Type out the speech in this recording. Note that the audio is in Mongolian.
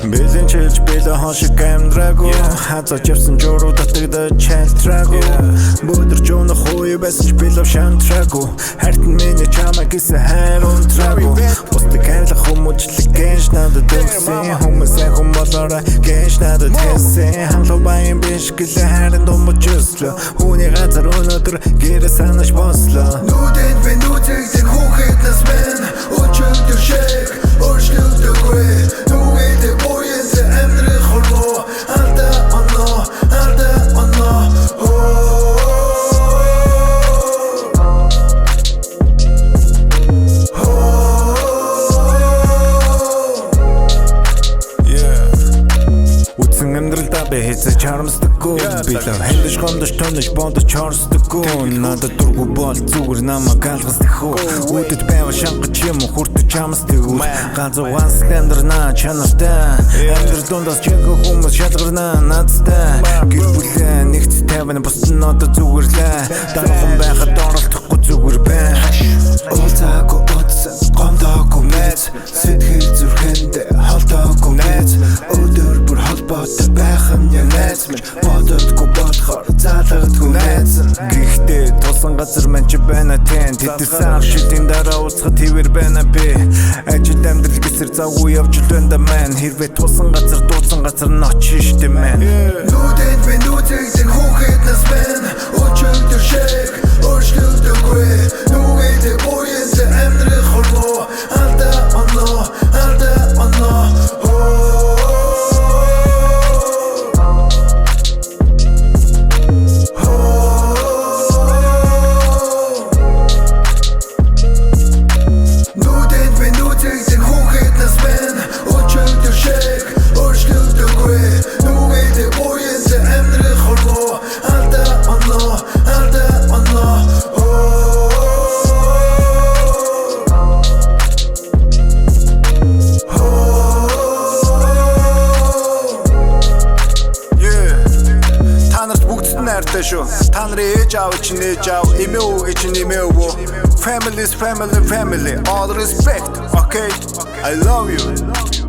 Бэлэн чилж бэлэн хошиг амдраагүй хазаж явсан журуу татагдаж чалтраагүй Бүдэр жуунах хуй байсан ч бэлэв шантраагүй Хартан миний чамайг гэсэн хайр унтраагүй Бусдыг хайрлах хүмүүжлэг гэнш надад өгсөн Хүмүүсээ хүн болоорой гэнш надад хэлсэн Хамлуу баян биш гэлээ хайрын думбаж өслөө Хүний газар өнөөдөр гэрээ санаж бослоо Нүдэнд би нүцэгдэг хүүхэд нас мэн Өчигдөр шиг өөрчлөгдөггүй Нүгэдэг буянтай амьдрах холбоо Алда оноо Үтсэн амьдралдаа би хэзээ чарамсдаггүй Билээ хэндэж гомдож тонож бондож чорсдаггүй Надад дургүй бол зүгээр намайг алгасдаг хөө Үдэд байва шангаж юм уу хүртэж чамсдаг үл Ганцугаас амьдрнаа чанартай Амьдрал дундаас чэхэ хүмүүс шалгарнаа надтай Гэр бүлээ нэгц тавина бус нь одоо зүгэрлээ Дархан байхад оролдохгүй зүгээр бай Уулзаагүй утсан гомдоогүй мэз Сэтгэл зүрхэндээ холдоогүй мэз Өдөр бүр холбоотой байх нь яг найз минь Бододгүй болохоор залгадгүй найз Гэхдээ тусан газар маань ч байна тэн Тэдсэн ах шилтийн дараа уулзахад хэвэр байна би Ажил амьдрал гэсэр завгүй явж байна мэн Хэрвээ тусан газар дуусан газар ноч штэ мэн Нүдэнд би нүцэгдэг хүүхэд нас мэн Өчигдөр шиг өөрчлөгдөггүй Нүгэдэг буянтай амьдрах холбоо Алда оноо Нүдэнд би нүцэгдэг хүүхэд нас мэн Өчигдөр шиг өөрчлөгдөггүй Нүгэдэг буянтай амьдрах холбоо Алда оноо Та нарт бүгдд нь хайртай шүү Та нарын ээж аав чинь ээж аав эмээ өвөө чинь эмээ өвөө Family is family, family All respect, okay? I love you